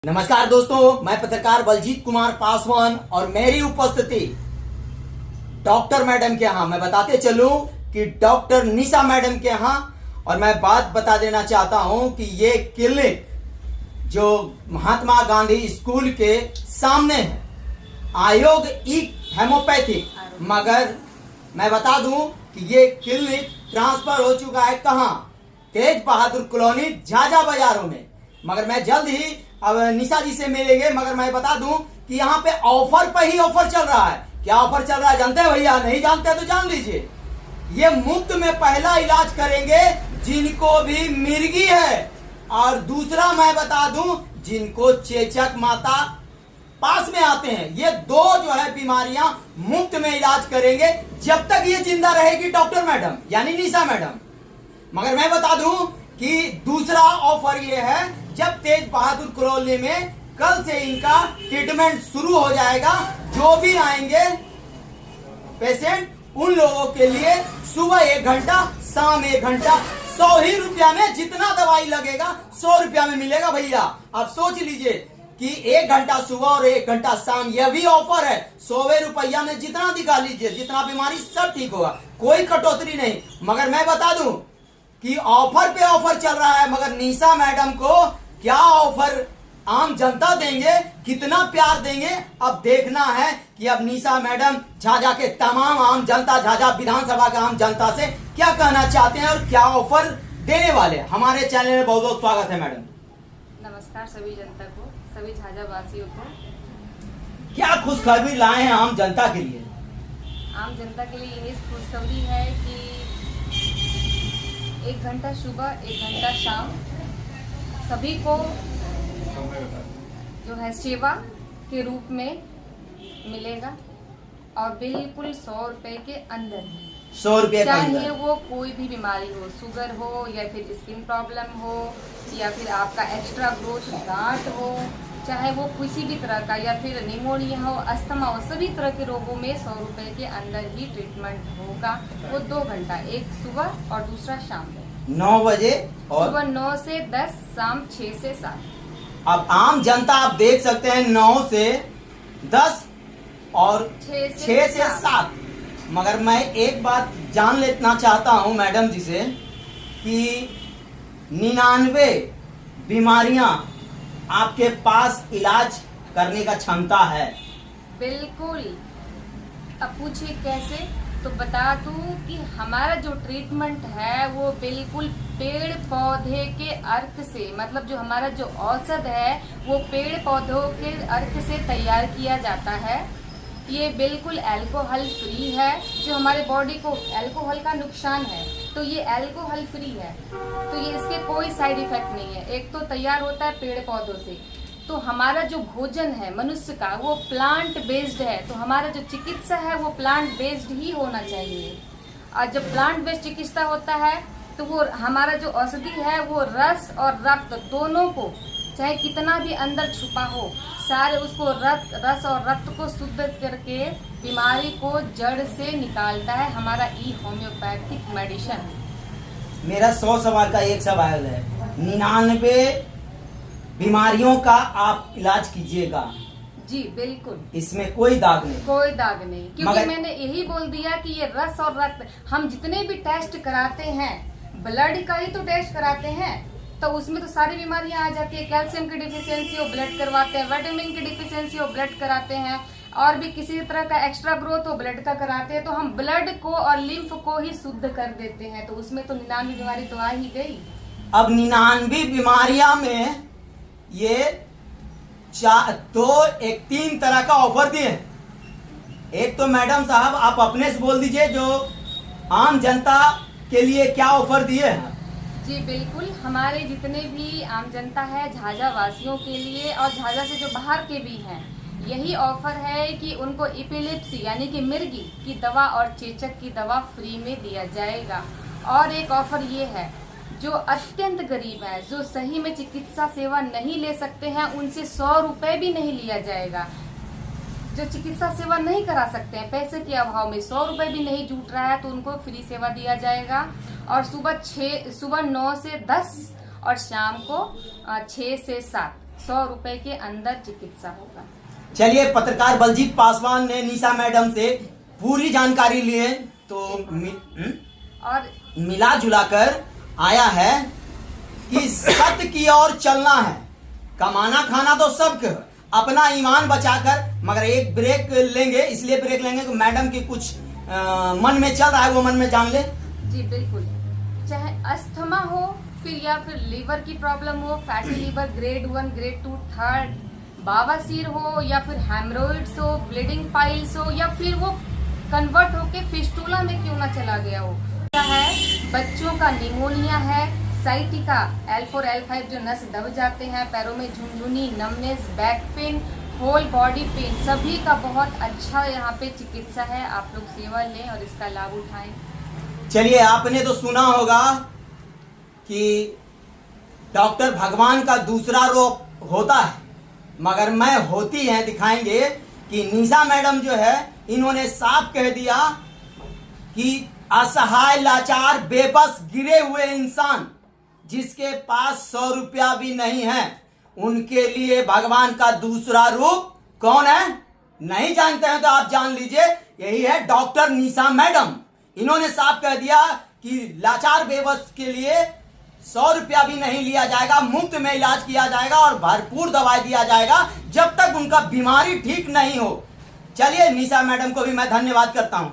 नमस्कार दोस्तों, मैं पत्रकार बलजीत कुमार पासवान और मेरी उपस्थिति डॉक्टर मैडम के यहाँ मैं बताते चलूं कि डॉक्टर निशा मैडम के यहाँ। और मैं बात बता देना चाहता हूं कि ये क्लिनिक जो महात्मा गांधी स्कूल के सामने है, आयोग ई हेमोपैथिक, मगर मैं बता दूं कि ये क्लिनिक ट्रांसफर हो चुका है कहाँ, तेज बहादुर कॉलोनी झाझा बाजारों में। मगर मैं जल्द ही अब निशा जी से मिलेंगे। मगर मैं बता दूं कि यहाँ पे ऑफर पर ही ऑफर चल रहा है। क्या ऑफर चल रहा है जानते हैं भैया? नहीं जानते तो जान लीजिए। ये मुफ्त में पहला इलाज करेंगे जिनको भी मिर्गी है, और दूसरा मैं बता दूं जिनको चेचक माता पास में आते हैं, ये दो जो है बीमारियां मुफ्त में इलाज करेंगे जब तक ये जिंदा रहेगी डॉक्टर मैडम यानी निशा मैडम। मगर मैं बता दूं कि दूसरा ऑफर ये है, जब तेज बहादुर कॉलोनी में कल से इनका ट्रीटमेंट शुरू हो जाएगा, जो भी आएंगे पेशेंट उन लोगों के लिए सुबह 1 घंटा शाम 1 घंटा 100 ही रुपया में, जितना दवाई लगेगा 100 रुपया में मिलेगा भैया। आप सोच लीजिए कि 1 घंटा सुबह और 1 घंटा शाम, यह भी ऑफर है। 100 रुपया में जितना दिखा लीजिए, जितना बीमारी सब ठीक होगा, कोई कटौती नहीं। मगर मैं बता दूं कि ऑफर पे ऑफर चल रहा है, मगर निशा मैडम को क्या ऑफर आम जनता देंगे, कितना प्यार देंगे, अब देखना है कि अब निशा मैडम झाझा के तमाम आम जनता, झाझा विधानसभा के आम जनता से क्या कहना चाहते हैं और क्या ऑफर देने वाले। हमारे चैनल में बहुत बहुत स्वागत है मैडम। नमस्कार सभी जनता को, सभी झाझा वासियों को। क्या खुशखबरी लाए हैं आम जनता के लिए? आम जनता के लिए यही खुशखबरी है कि 1 घंटा सुबह 1 घंटा शाम सभी को जो है सेवा के रूप में मिलेगा, और बिल्कुल 100 रुपए के अंदर ही। 100 रुपये का चाहे अंदर। वो कोई भी बीमारी हो, शुगर हो या फिर स्किन प्रॉब्लम हो या फिर आपका एक्स्ट्रा ग्रोथ गांठ हो, चाहे वो किसी भी तरह का, या फिर निमोनिया हो, अस्थमा हो, सभी तरह के रोगों में 100 रुपए के अंदर ही ट्रीटमेंट होगा। वो 2 घंटा, एक सुबह और दूसरा शाम में 9 बजे और सुबह 9 से 10, शाम 6 से 7। अब आम जनता आप देख सकते हैं 9 से 10 और 6 से 7। मगर मैं एक बात जान लेना चाहता हूं मैडम जी से कि 99 बीमारियां आपके पास इलाज करने का क्षमता है। बिल्कुल। अब पूछिए कैसे, तो बता दूं कि हमारा जो ट्रीटमेंट है वो बिल्कुल पेड़ पौधे के अर्क से, मतलब जो हमारा जो औषध है वो पेड़ पौधों के अर्क से तैयार किया जाता है। ये बिल्कुल अल्कोहल फ्री है। जो हमारे बॉडी को अल्कोहल का नुकसान है, तो ये अल्कोहल फ्री है, तो ये इसके कोई साइड इफेक्ट नहीं है। एक तो तैयार होता है पेड़ पौधों से, तो हमारा जो भोजन है मनुष्य का वो प्लांट बेस्ड है, तो हमारा जो चिकित्सा है वो प्लांट बेस्ड ही होना चाहिए। और जब प्लांट बेस्ड चिकित्सा होता है तो वो हमारा जो औषधि है वो रस और रक्त दोनों को, चाहे कितना भी अंदर छुपा हो, सारे उसको रस और रक्त को शुद्ध करके बीमारी को जड़ से निकालता है हमारा ई होम्योपैथिक मेडिसिन। मेरा 100 सवाल का एक सवाल है, 99 बीमारियों का आप इलाज कीजिएगा? जी बिल्कुल, इसमें कोई दाग नहीं? कोई दाग नहीं, क्योंकि मगर मैंने यही बोल दिया कि ये रस और रक्त, हम जितने भी टेस्ट कराते हैं, ब्लड का ही तो टेस्ट कराते हैं, तो उसमें तो सारी बीमारियां आ जाती है। कैल्शियम की डिफिशियंसी हो ब्लड करवाते हैं, विटामिन की डिफिशियंसी हो ब्लड कराते हैं, और भी किसी तरह का एक्स्ट्रा ग्रोथ हो ब्लड का कराते हैं। तो हम ब्लड को और लिम्फ को ही शुद्ध कर देते हैं, तो उसमें तो 99 बीमारी तो आ ही गई। अब 99 बीमारियां में ये एक 3 तरह का ऑफर दिए। एक तो मैडम साहब आप अपने से बोल दीजिए, जो आम जनता के लिए क्या ऑफर दिए हैं? जी बिल्कुल, हमारे जितने भी आम जनता है झाझा वासियों के लिए, और झाझा से जो बाहर के भी हैं, यही ऑफर है कि उनको एपिलेप्सी यानी कि मिर्गी की दवा और चेचक की दवा फ्री में दिया जाएगा। और एक ऑफर ये है, जो अत्यंत गरीब है, जो सही में चिकित्सा सेवा नहीं ले सकते हैं, उनसे 100 रुपए भी नहीं लिया जाएगा। जो चिकित्सा सेवा नहीं करा सकते हैं, पैसे के अभाव में 100 रुपए भी नहीं जुट रहा है, तो उनको फ्री सेवा दिया जाएगा। और सुबह 9 से 10 और शाम को 6 से 7 100 रुपए के अंदर चिकित्सा होगा। चलिए, पत्रकार बलजीत पासवान ने निशा मैडम से पूरी जानकारी ली है, तो और मिला जुलाकर आया है कि सत्य की ओर चलना है। कमाना खाना तो सबके, अपना ईमान बचाकर। मगर एक ब्रेक लेंगे, इसलिए ब्रेक लेंगे कि मैडम की कुछ मन में चल रहा है, वो मन में जान ले। जी बिल्कुल, चाहे अस्थमा हो या फिर लीवर की प्रॉब्लम हो, fatty liver grade 1, grade 2, third, बावासीर हो या फिर हेमरोइड्स हो, ब्लीडिंग पाइल्स हो, या फिर वो कन्वर्ट होके फिस्टुला में क्यों ना चला गया हो, है बच्चों का निमोनिया है, साइटिका, L4 L5 जो नस दब जाते हैं, पैरों में झुनझुनी, numbness, back pain, whole body pain, सभी का बहुत अच्छा यहाँ पे चिकित्सा है। आप लोग सेवा लें और इसका लाभ उठाएं। चलिए, आपने तो सुना होगा कि डॉक्टर भगवान का दूसरा रूप होता है, मगर मैं होती है दिखाएंगे कि निशा मैडम जो है, इन्होंने साफ कह दिया कि असहाय, लाचार, बेबस, गिरे हुए इंसान जिसके पास 100 रुपया भी नहीं है, उनके लिए भगवान का दूसरा रूप कौन है? नहीं जानते हैं तो आप जान लीजिए, यही है डॉक्टर निशा मैडम। इन्होंने साफ कह दिया कि लाचार बेबस के लिए 100 रुपया भी नहीं लिया जाएगा, मुफ्त में इलाज किया जाएगा और भरपूर दवाई दिया जाएगा जब तक उनका बीमारी ठीक नहीं हो। चलिए, निशा मैडम को भी मैं धन्यवाद करता हूं।